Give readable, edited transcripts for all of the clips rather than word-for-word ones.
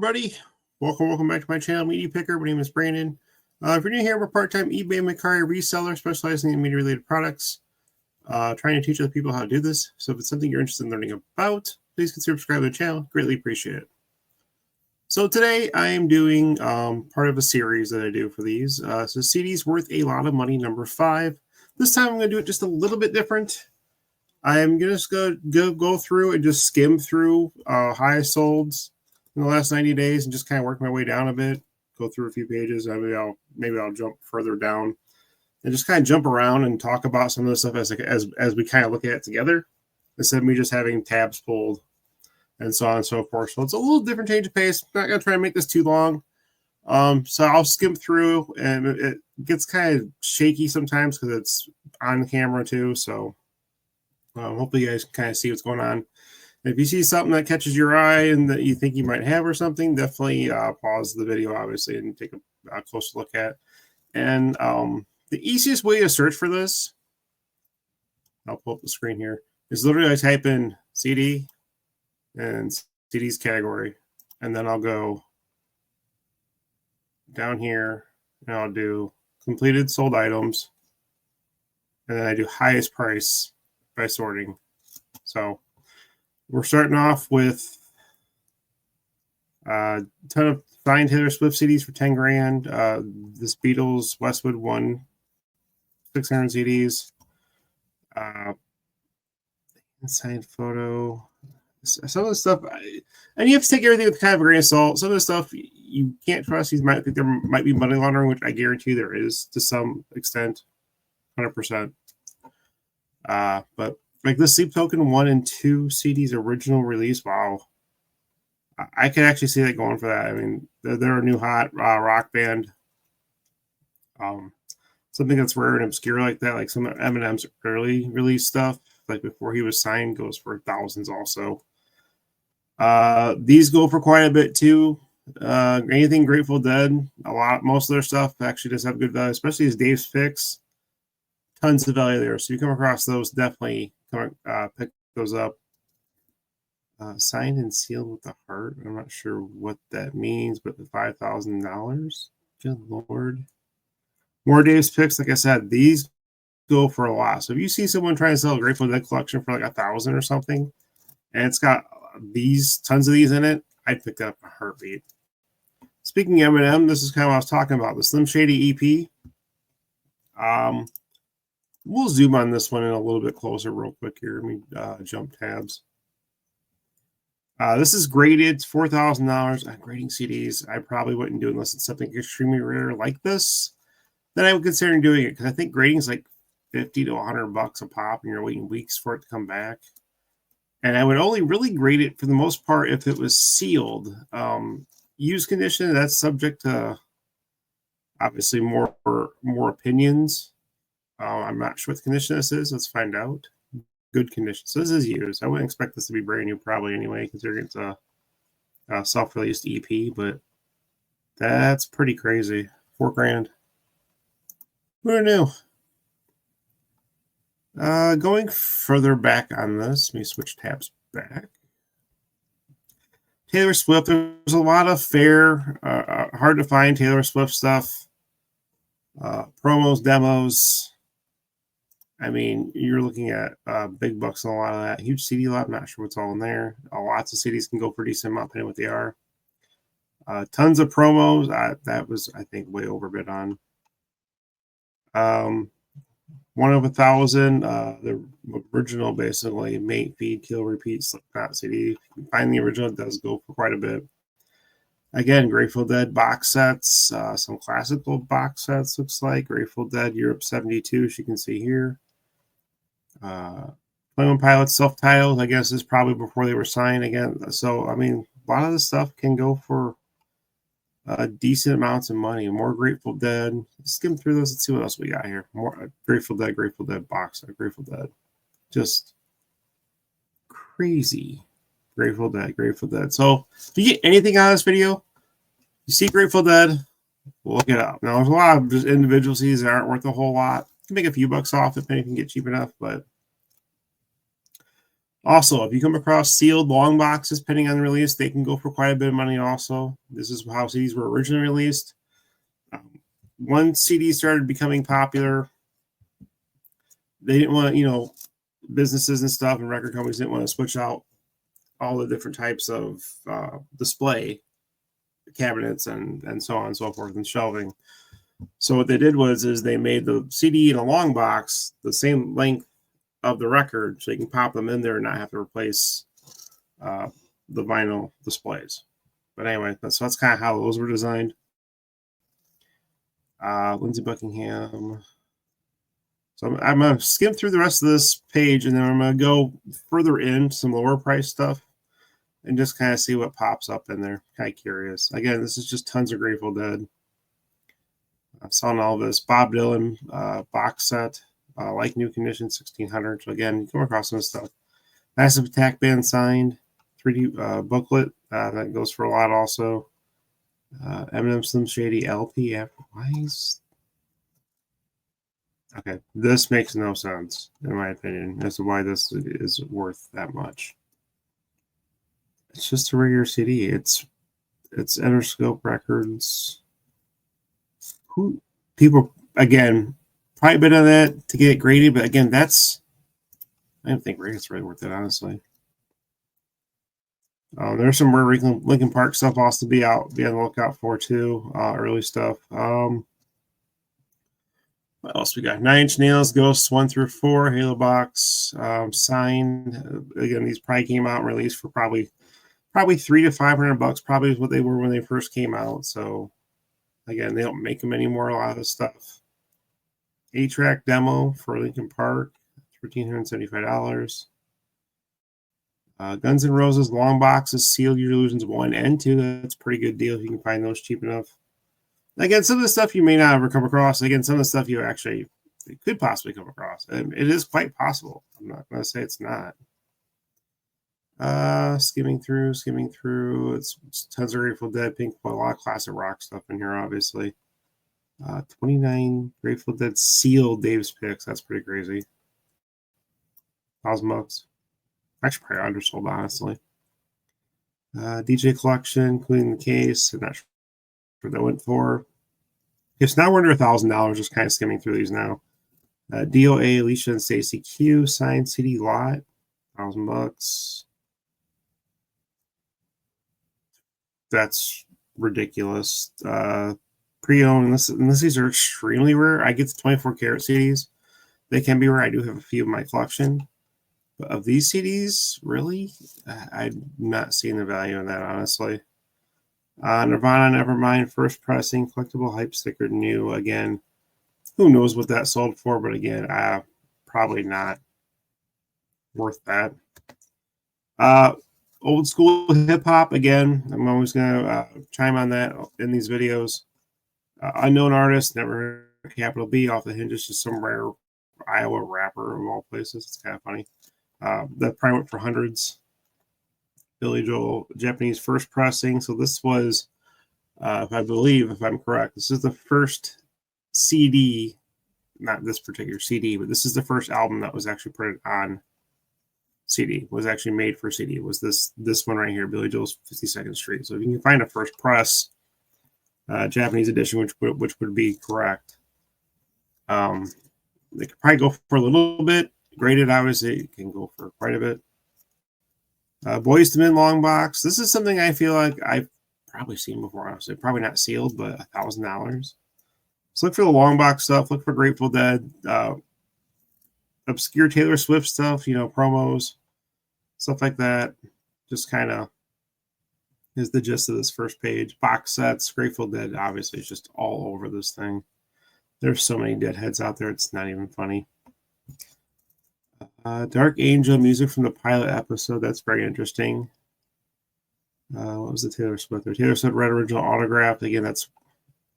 everybody. Welcome back to my channel, Media Picker. My name is Brandon. If you're new here, we're a part-time eBay and Mercari reseller specializing in media-related products. Trying to teach other people how to do this. So if it's something you're interested in learning about, please consider subscribing to the channel. Greatly appreciate it. So today I am doing part of a series that I do for these. So CDs Worth a Lot of Money, number 5. This time I'm going to do it just a little bit different. I'm just going to go through and just skim through highest solds in the last 90 days and just kind of work my way down a bit. Go through a few pages. Maybe I'll jump further down and just kind of jump around and talk about some of the stuff as we kind of look at it together, instead of me just having tabs pulled and so on and so forth. So it's a little different change of pace. I'm not going to try to make this too long. So I'll skim through, and it gets kind of shaky sometimes because it's on camera too. So hopefully you guys can kind of see what's going on. If you see something that catches your eye and that you think you might have or something, definitely pause the video, obviously, and take a closer look at. And the easiest way to search for this, I'll pull up the screen here, is literally I type in CD and CD's category, and then I'll go down here and I'll do completed sold items, and then I do highest price by sorting. So we're starting off with a ton of fine Taylor Swift CDs for 10 grand. This Beatles Westwood one, 600 CDs. Signed photo. Some of the stuff, and you have to take everything with kind of a grain of salt. Some of the stuff you can't trust. You might think there might be money laundering, which I guarantee there is to some extent, 100%. But like this Sleep Token 1 and 2 CDs original release, wow. I could actually see that going for that. I mean, they're a new hot rock band. Something that's rare and obscure like that, like some of Eminem's early release stuff, like before he was signed, goes for thousands also. These go for quite a bit too. Anything Grateful Dead, most of their stuff actually does have good value, especially as Dave's Picks. Tons of value there. So you come across those, definitely pick those up. Signed and sealed with a heart. I'm not sure what that means, but the $5,000. Good Lord. More Dave's Picks. Like I said, these go for a lot. So if you see someone trying to sell a Grateful Dead collection for like $1,000 or something, and it's got tons of these in it, I'd pick that up a heartbeat. Speaking of Eminem, this is kind of what I was talking about. The Slim Shady EP. We'll zoom on this one in a little bit closer real quick here. Let me jump tabs. This is graded. It's $4,000. Grading CDs, I probably wouldn't do it unless it's something extremely rare like this. Then I would consider doing it, because I think grading is like $50 to $100 a pop, and you're waiting weeks for it to come back. And I would only really grade it for the most part if it was sealed. Used condition, that's subject to obviously more opinions. I'm not sure what the condition this is. Let's find out. Good condition. So this is used. I wouldn't expect this to be brand new probably anyway, considering it's a self-released EP, but that's pretty crazy. $4 grand. Who knew? Going further back on this, let me switch tabs back. Taylor Swift, there's a lot of fair, hard to find Taylor Swift stuff. Promos, demos. I mean, you're looking at big bucks and a lot of that. Huge CD lot. I'm not sure what's all in there. Lots of CDs can go for a decent amount, depending on what they are. Tons of promos. That was, I think, way overbid on. 1 of 1,000. The original, basically, mate, feed, kill, repeat, Slipknot CD. You can find the original. It does go for quite a bit. Again, Grateful Dead box sets. Some classical box sets, looks like. Grateful Dead Europe 72, as you can see here. 21 Pilots self-titled, I guess, is probably before they were signed again. So, I mean, a lot of this stuff can go for decent amounts of money. More Grateful Dead. Skim through this and see what else we got here. More Grateful Dead box set. Grateful Dead. Just crazy. Grateful Dead. So, if you get anything out of this video, you see Grateful Dead, look it up. Now, there's a lot of just individual CDs that aren't worth a whole lot. You can make a few bucks off if anything get cheap enough, but Also, if you come across sealed long boxes pending on release, they can go for quite a bit of money also. This is how CDs were originally released. When CD started becoming popular, they didn't want to, businesses and stuff and record companies didn't want to switch out all the different types of display cabinets and so on and so forth and shelving. So what they did is they made the CD in a long box the same length of the record, so you can pop them in there and not have to replace the vinyl displays. But anyway, that's kind of how those were designed. Lindsey Buckingham. So I'm going to skim through the rest of this page, and then I'm going to go further into some lower price stuff and just kind of see what pops up in there. Kind of curious. Again, this is just tons of Grateful Dead. I saw all this Bob Dylan box set, like new condition 1600. So again, you come across some stuff. Massive Attack Band signed 3D booklet that goes for a lot also. Eminem Slim Shady LP. Why is okay? This makes no sense in my opinion as to why this is worth that much. It's just a regular CD. It's Interscope Records. Who people again? Probably a bit of that to get it graded, but again, I don't think it's really worth it, honestly. There's some more Linkin Park stuff also be on the lookout for too. Early stuff. What else we got? 9 Inch Nails, Ghosts 1 through 4, Halo Box, signed. Again, these probably came out and released for probably $300 to $500. Probably is what they were when they first came out. So again, they don't make them anymore. A lot of stuff. 8-track demo for Linkin Park, $1,375. Guns N' Roses long boxes, Sealed Your Illusions 1 and 2. That's a pretty good deal if you can find those cheap enough. Again, some of the stuff you may not ever come across. Again, some of the stuff you actually could possibly come across. And it is quite possible. I'm not going to say it's not. Skimming through. It's tons of Grateful Dead, Pink Floyd, a lot of classic rock stuff in here, obviously. 29 Grateful Dead sealed Dave's Picks. That's pretty crazy. $1,000. Actually, probably undersold, honestly. DJ collection, including the case. I'm not sure what that went for. It's now we're under $1,000. Just kind of skimming through these now. DOA, Alicia and Stacey Q, signed CD lot, $1,000. That's ridiculous. Pre-owned, these are extremely rare. I get the 24 karat CDs. They can be rare. I do have a few in my collection. But of these CDs, really, I'm not seeing the value in that, honestly. Nirvana, Nevermind, first pressing, collectible hype sticker, new. Again, who knows what that sold for, but again, probably not worth that. Old school hip hop, again, I'm always going to chime on that in these videos. Unknown artist, never heard Capital B, Off the Hinges, just some rare Iowa rapper of all places. It's kind of funny. That probably went for hundreds. Billy Joel, Japanese first pressing. So this was, if I'm correct, this is the first CD, not this particular CD, but this is the first album that was actually printed on CD, was actually made for CD. It was this one right here, Billy Joel's 52nd Street. So if you can find a first press Japanese edition, which would be correct, they could probably go for a little bit. Graded, obviously, it can go for quite a bit. Boys to Men long box. This is something I feel like I've probably seen before, honestly. Probably not sealed, but $1,000. So look for the long box stuff. Look for Grateful Dead. Obscure Taylor Swift stuff, promos, stuff like that. Just kind of is the gist of this first page. Box sets, Grateful Dead, obviously, is just all over this thing. There's so many Deadheads out there, it's not even funny. Dark Angel music from the pilot episode. That's very interesting. What was the Taylor Swift? Taylor Swift Red Original Autograph. Again,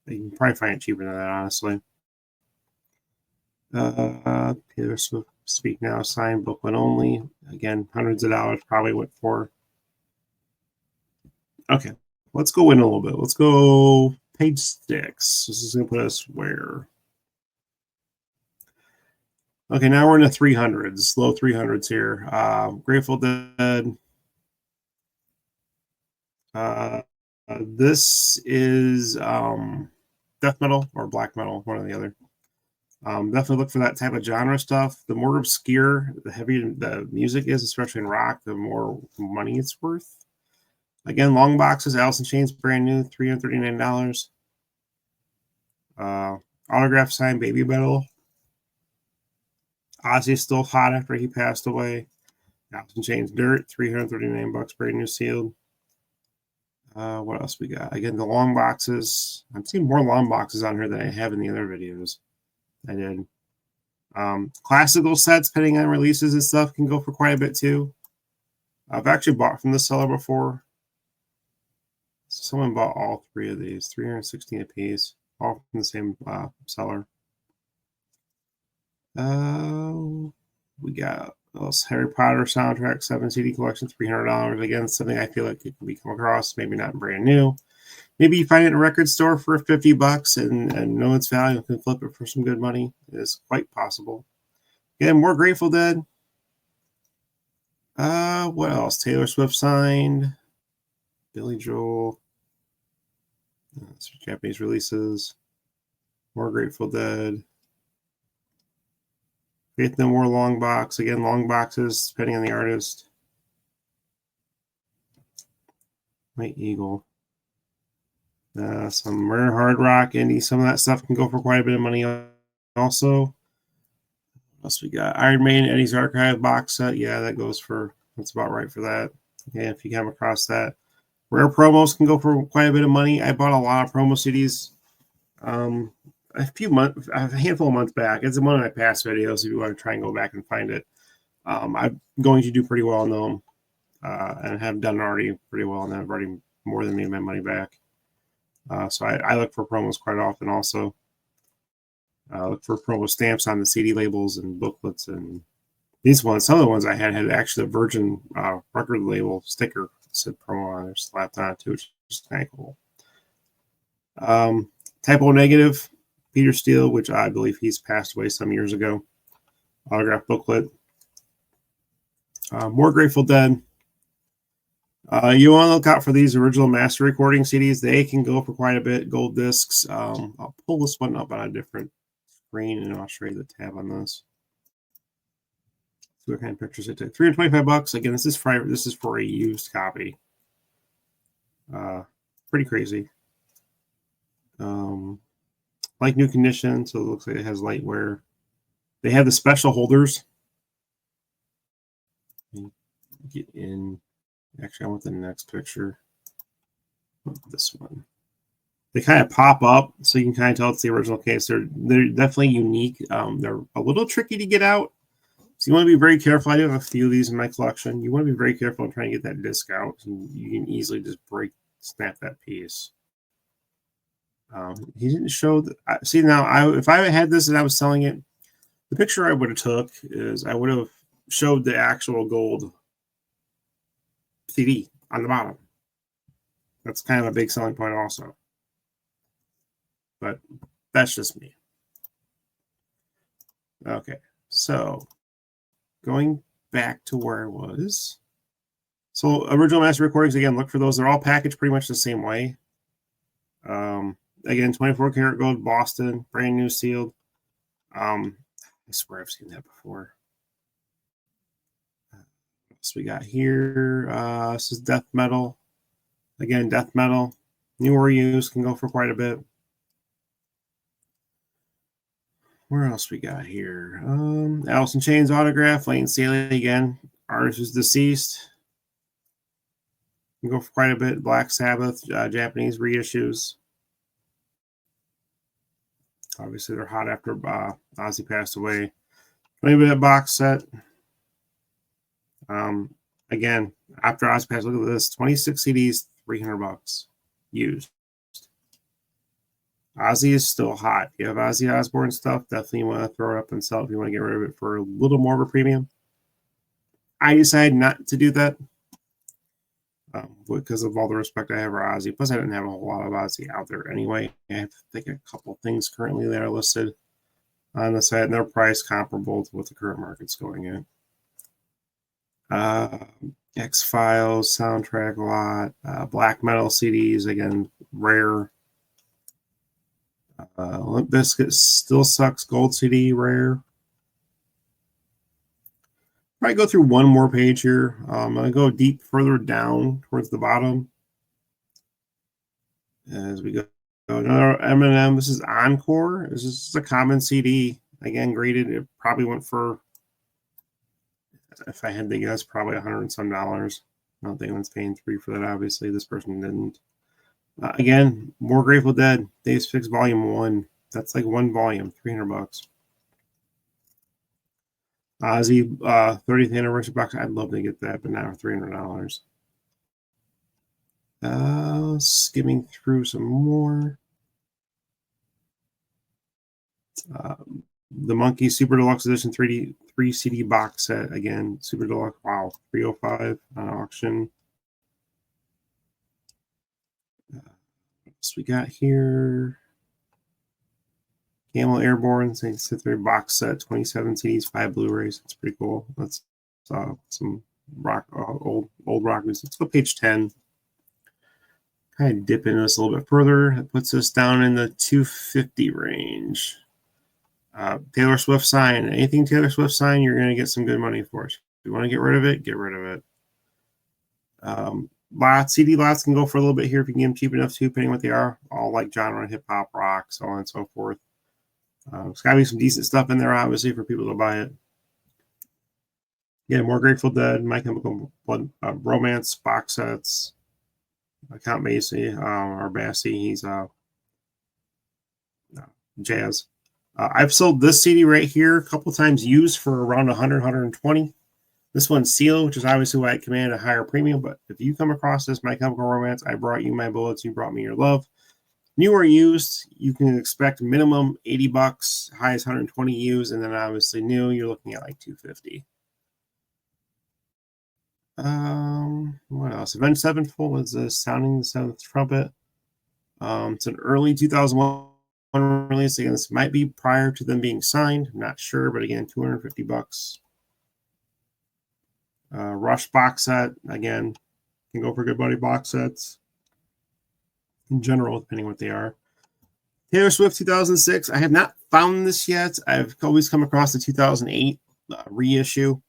you can probably find it cheaper than that, honestly. Taylor Swift Speak Now signed book one only. Again, hundreds of dollars probably went for. Okay, let's go in a little bit. Let's go page 6. This is going to put us where? Okay, now we're in the 300s, low 300s here. Grateful Dead. This is death metal or black metal, one or the other. Definitely look for that type of genre stuff. The more obscure, the heavier the music is, especially in rock, the more money it's worth. Again, long boxes, Alice in Chains, brand new, $339. Autograph signed Baby Metal. Ozzy's still hot after he passed away. Alice in Chains Dirt, $339, brand new sealed. What else we got? Again, the long boxes. I'm seeing more long boxes on here than I have in the other videos. I did. Classical sets, depending on releases and stuff, can go for quite a bit too. I've actually bought from the seller before. Someone bought all three of these, 316 a piece, all from the same seller. We got this Harry Potter soundtrack, 7 CD collection, $300. Again, something I feel like it can be come across, maybe not brand new. Maybe you find it in a record store for $50 and know its value and can flip it for some good money. It is quite possible. Again, more Grateful Dead. What else? Taylor Swift signed. Billy Joel. Japanese releases. More Grateful Dead. Get them more long box. Again, long boxes, depending on the artist. White Eagle. Some rare hard rock, indie. Some of that stuff can go for quite a bit of money also. What else we got? Iron Maiden, Eddie's Archive box set. Yeah, that goes for, that's about right for that. Okay, if you come across that. Rare promos can go for quite a bit of money. I bought a lot of promo CDs a handful of months back. It's in one of my past videos if you want to try and go back and find it. I'm going to do pretty well on them and have done already pretty well, and I've already more than made my money back. So I look for promos quite often also. Look for promo stamps on the CD labels and booklets, and these ones, some of the ones I had actually a Virgin record label sticker that said promo on there slapped on it too, which is kind of cool. Typo Negative, Peter Steele, which I believe he's passed away some years ago. Autograph booklet. More Grateful Dead. You want to look out for these original master recording CDs. They can go for quite a bit. Gold discs. I'll pull this one up on a different screen and I'll show you the tab on this. See what kind of pictures it took. $325. Again, this is for a used copy. Pretty crazy. Like new condition, so it looks like it has light wear. They have the special holders. Get in. Actually, I want the next picture. This one. They kind of pop up, so you can kind of tell it's the original case. They're definitely unique. They're a little tricky to get out, so you want to be very careful. I do have a few of these in my collection. You want to be very careful in trying to get that disc out. And you can easily just snap that piece. He didn't show that. See, now if I had this and I was selling it, the picture I would have took is I would have showed the actual gold CD on the bottom. That's kind of a big selling point also. But that's just me. Okay, so going back to where I was. So original master recordings, again, look for those. They're all packaged pretty much the same way. Again, 24 karat gold, Boston, brand new sealed. I swear I've seen that before. What else we got here? This is death metal. Again, death metal. New or used can go for quite a bit. Where else we got here? Alice in Chains autograph, Lane Staley again. Artist is deceased. Can go for quite a bit. Black Sabbath, Japanese reissues. Obviously, they're hot after Ozzy passed away. Maybe that box set. Again, after Ozzy passed, look at this: 26 CDs, $300 used. Ozzy is still hot. If you have Ozzy Osbourne stuff, definitely want to throw it up and sell it if you want to get rid of it for a little more of a premium. I decided not to do that because of all the respect I have for Ozzy. Plus, I didn't have a whole lot of Ozzy out there anyway. I have to think a couple things currently that are listed. on the site, and they're priced comparable to what the current market's going at. X-Files, soundtrack a lot. Black Metal CDs, again, rare. Limp Bizkit Still Sucks Gold CD, rare. Probably go through one more page here. I'm going to go deep further down towards the bottom as we go. Another Eminem. This is Encore. This is a common CD. Again, graded. It probably went for, if I had to guess, probably $100 and some. I don't think anyone's paying $3 for that. Obviously, this person didn't. Again, more Grateful Dead. Dave's Fix Volume 1. That's like one volume, $300. Ozzy 30th anniversary box. I'd love to get that, but now $300. Skimming through some more. The Monkey Super Deluxe Edition 3 CD box set. Again, Super Deluxe. Wow, $305 on auction. What else we got here? Camel Airborne St. Cythera box set, 27 CDs, 5 Blu-rays. That's pretty cool. That's some rock, old rock music. Let's go page 10. Kind of dip into this a little bit further. That puts us down in the $250 range. Taylor Swift sign. Anything Taylor Swift sign, you're going to get some good money for it. If you want to get rid of it, get rid of it. CD lots can go for a little bit here if you can get them cheap enough too, depending on what they are. All like genre, hip hop, rock, so on and so forth. There's got to be some decent stuff in there, obviously, for people to buy it. Yeah, more Grateful Dead, My Chemical Romance box sets. Count Basie, or Basie, he's jazz. I've sold this CD right here a couple times used for around 100, 120. This one's sealed, which is obviously why it commanded a higher premium. But if you come across this, My Chemical Romance, I brought you my bullets, you brought me your love. New or used, you can expect minimum $80, high as 120 used, and then obviously new, you're looking at like $250. What else? Avenged Sevenfold is Sounding the Seventh Trumpet. It's an early 2001 release. Again, this might be prior to them being signed. I'm not sure, but again, $250. Rush box set, again, can go for good buddy box sets. In general, depending on what they are. Taylor Swift 2006. I have not found this yet. I've always come across the 2008 reissue.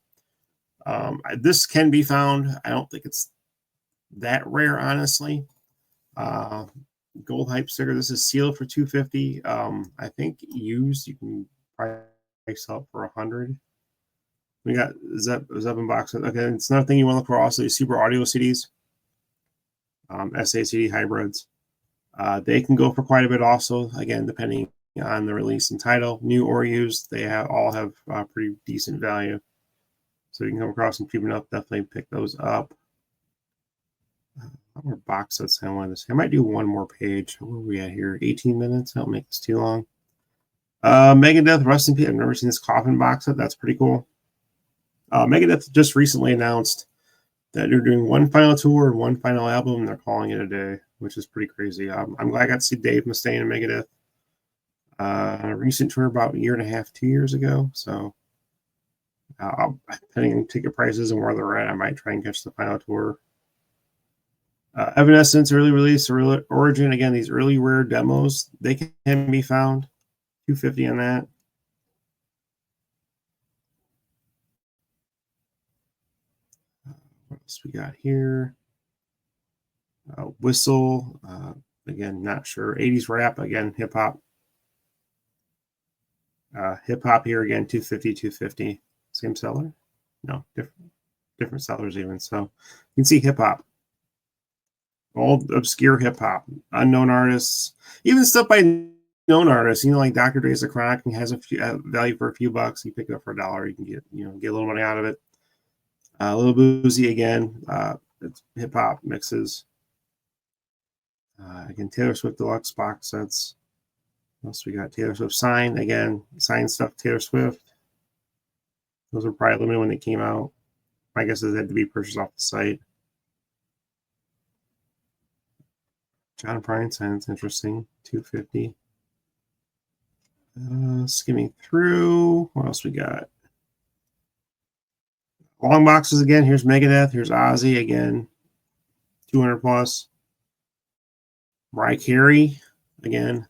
This can be found. I don't think it's that rare, honestly. Gold hype sticker. This is sealed for $250. I think used you can price up for $100. We got Zep box set. Okay, it's another thing you want to look for. Also, these super audio CDs. SACD hybrids. They can go for quite a bit also, again, depending on the release and title. New or used, they all have pretty decent value. So you can come across them cheap enough, definitely pick those up. How more box sets I wanted to say? I might do one more page. Where are we at here? 18 minutes. I don't make this too long. Megadeth, Rust in Peace. I've never seen this coffin box set. That's pretty cool. Megadeth just recently announced that they're doing one final tour and one final album, and they're calling it a day, which is pretty crazy. I'm glad I got to see Dave Mustaine and Megadeth. A recent tour about a year and a half, 2 years ago. So, depending on ticket prices and where they're at, I might try and catch the final tour. Evanescence early release, Origin. Again, these early rare demos, they can be found. $250 on that. What else we got here? Whistle. Again, not sure. 80s rap. Again, hip hop. Hip hop here again. $250. Same seller? No, different sellers even. So you can see hip hop. Old obscure hip hop, unknown artists, even stuff by known artists. Like Dr. Dre's The Chronic has a few, value for a few bucks. You pick it up for $1, you can get a little money out of it. A little boozy again. It's hip hop mixes. Again, Taylor Swift Deluxe box sets. What else we got? Taylor Swift sign again. Sign stuff. Taylor Swift. Those were probably limited when they came out. My guess is they had to be purchased off the site. John Prine sign. It's interesting. $250. Skimming through. What else we got? Long boxes again. Here's Megadeth. Here's Ozzy again. 200 plus. Mariah Carey again.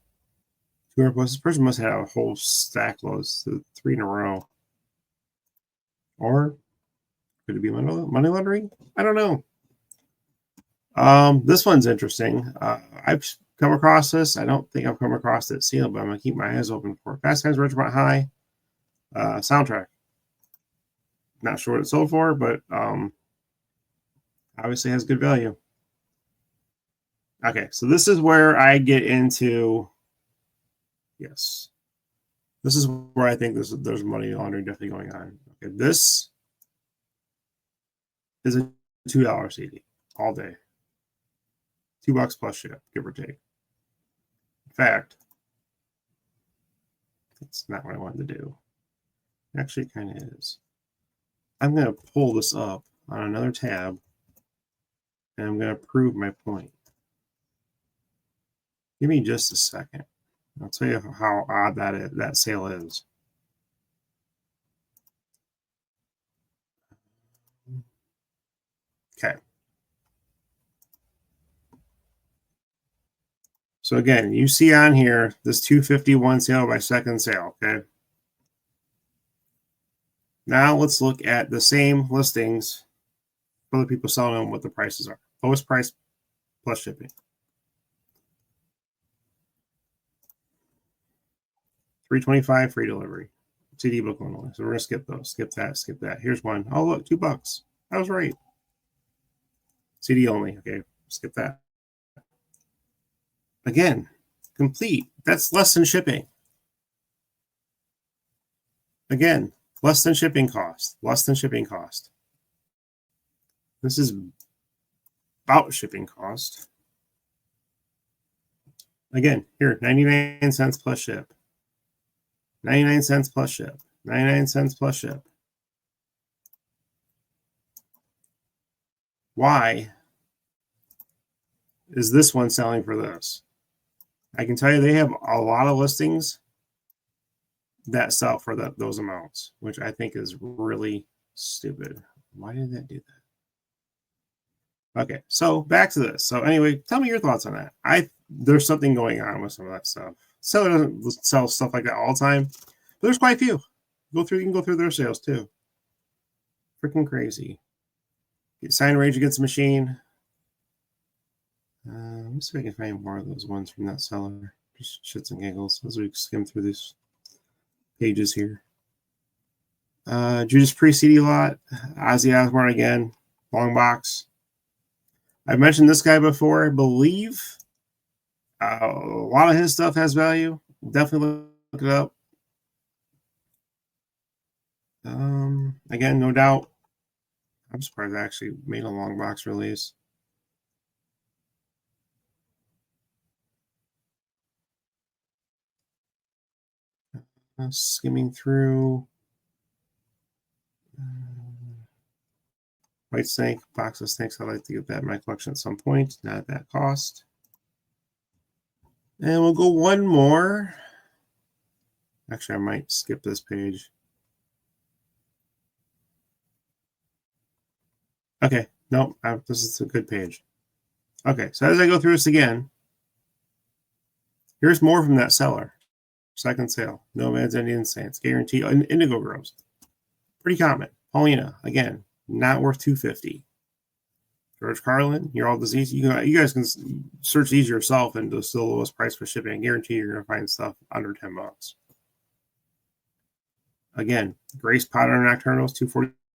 200 plus. This person must have a whole stack loads. 3 in a row. Or could it be money laundering? I don't know. This one's interesting. I've come across this. I don't think I've come across that seal, but I'm gonna keep my eyes open for it. Fast Times at Ridgemont High soundtrack. Not sure what it's sold for, but obviously has good value. Okay, so this is where I get into. Yes, this is where I think there's money laundering definitely going on. Okay, this is a $2 CD all day. $2 plus ship, give or take. In fact, that's not what I wanted to do. Actually, it kind of is. I'm going to pull this up on another tab, and I'm going to prove my point. Give me just a second. I'll tell you how odd that sale is. Okay. So again, you see on here this 251 sale by second sale, okay? Now let's look at the same listings for the people selling them, what the prices are. Lowest price plus shipping. $325 free delivery. CD book only. So we're gonna skip those. Skip that. Skip that. Here's one. Oh look, $2. I was right. CD only. Okay, skip that. Again, complete. That's less than shipping. Again, less than shipping cost. Less than shipping cost. This is about shipping cost. Again, here, 99 cents plus ship. 99 cents plus ship. 99 cents plus ship. Why is this one selling for this? I can tell you they have a lot of listings that sell for those amounts, which I think is really stupid. Why did that do that? Okay, so back to this. So anyway, tell me your thoughts on that. There's something going on with some of that stuff. Seller doesn't sell stuff like that all the time, but there's quite a few. You can go through their sales too. Freaking crazy. Get sign rage against the machine. Let's see if I can find more of those ones from that seller. Just shits and giggles as we skim through these pages here. Judas Priest CD lot. Ozzy Osbourne again. Long box. I've mentioned this guy before. I believe a lot of his stuff has value. Definitely look it up. Again, no doubt. I'm surprised I actually made a long box release. Skimming through. White snake, box of snakes. I'd like to get that in my collection at some point, not at that cost. And we'll go one more. Actually, I might skip this page. Okay, nope, this is a good page. Okay, so as I go through this again, here's more from that seller. Second sale, Nomads, Indian Saints, guarantee, Indigo Grows. Pretty common. Paulina, again, not worth $250. George Carlin, you're all disease. You guys can search these yourself and it's the lowest price for shipping. I guarantee you're going to find stuff under $10. Again, Grace Potter Nocturnals,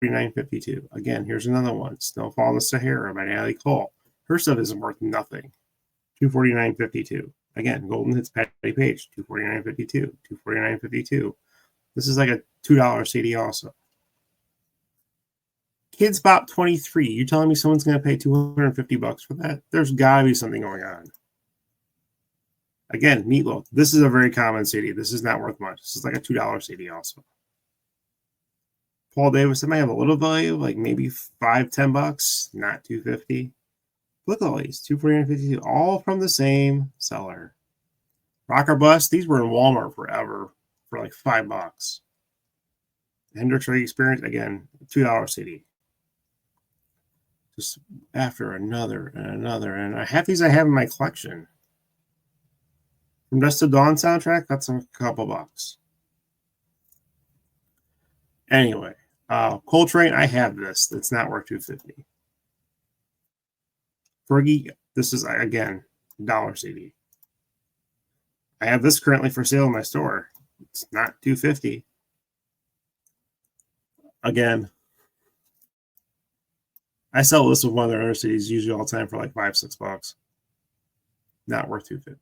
$249.52. Again, here's another one. Snowfall in the Sahara by Natalie Cole. Her stuff isn't worth nothing. $249.52. Again, Golden Hits Patty Page, $249.52. $249.52. This is like a $2 CD also. Kids Bop 23. You telling me someone's going to pay $250 for that? There's got to be something going on. Again, Meatloaf. This is a very common CD. This is not worth much. This is like a $2 CD also. Paul Davis, it might have a little value, like maybe $5-10, not $250. Look at all these, $249.52, all from the same seller. Rock or Bust, these were in Walmart forever. for like $5. Hendrix Rig Experience, again, $2 CD. Just after another and another. And half these I have in my collection. From Dust to Dawn soundtrack, that's a couple bucks. Anyway, Coltrane, I have this. It's not worth $2.50. Fergie, this is, again, $1 CD. I have this currently for sale in my store. It's not $2.50. Again, I sell this with one of their other CDs usually all the time for like $5-6. Not worth $2.50.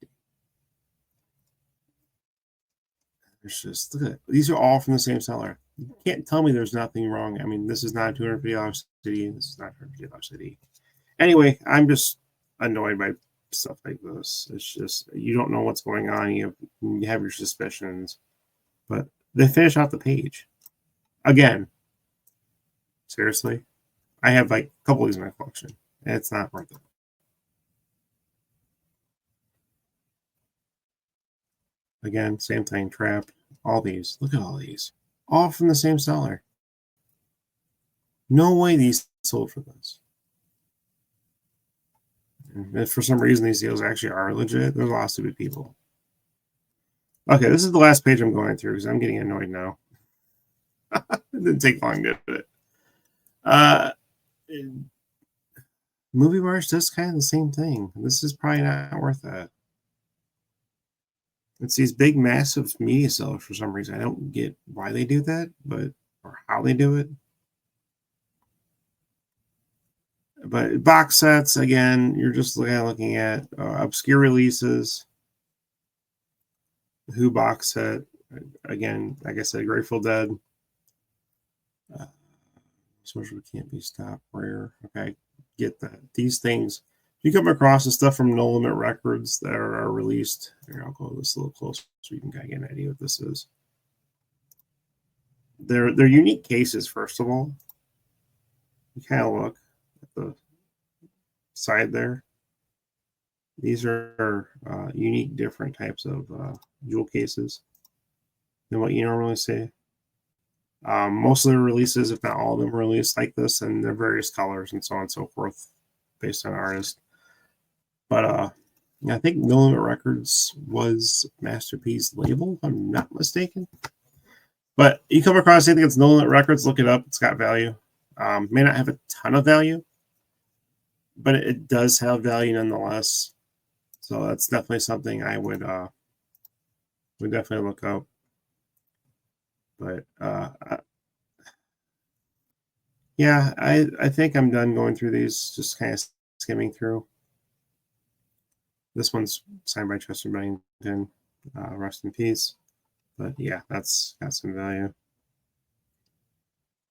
There's just, look at it. These are all from the same seller. You can't tell me there's nothing wrong. I mean, this is not a $250 CD. This is not a $250 CD. Anyway, I'm just annoyed by stuff like this. It's just, you don't know what's going on. You have your suspicions, but they finish out the page. Again, seriously, I have like a couple of these in my collection, and it's not worth it. Again, same thing, Trap, all these. Look at all these. All from the same seller. No way these sold for this. And if for some reason these deals actually are legit, there's a lot of stupid people. Okay, this is the last page I'm going through because I'm getting annoyed now. It didn't take long, did it? Movie March does kind of the same thing. This is probably not worth that. It's these big, massive media sellers for some reason. I don't get why they do that, or how they do it. But box sets, again, you're just looking at obscure releases. Who box set, again, like I said, Grateful Dead. Social Can't Be Stopped, Rare. Okay, get that. These things, you come across the stuff from No Limit Records that are released. Here, I'll go this a little closer so you can kind of get an idea what this is. They're unique cases, first of all. You kind of look at the side there. These are unique, different types of jewel cases than what you normally see. Most of the releases, if not all of them, are released like this, and they're various colors and so on and so forth based on artist. But I think No Limit Records was Masterpiece label, if I'm not mistaken. But you come across anything that's No Limit Records, look it up. It's got value. May not have a ton of value, but it does have value nonetheless. So that's definitely something I would definitely look up. But yeah, I think I'm done going through these, just kind of skimming through. This one's signed by Chester Bennington. Rest in peace. But yeah, that's got some value.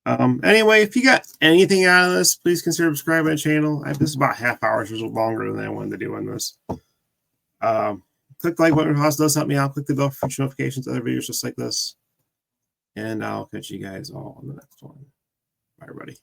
Anyway, if you got anything out of this, please consider subscribing to my channel. This is about half hours, which is longer than I wanted to do on this. Click the like button, it does help me out. Click the bell for future notifications, other videos just like this. And I'll catch you guys all on the next one. Bye, everybody.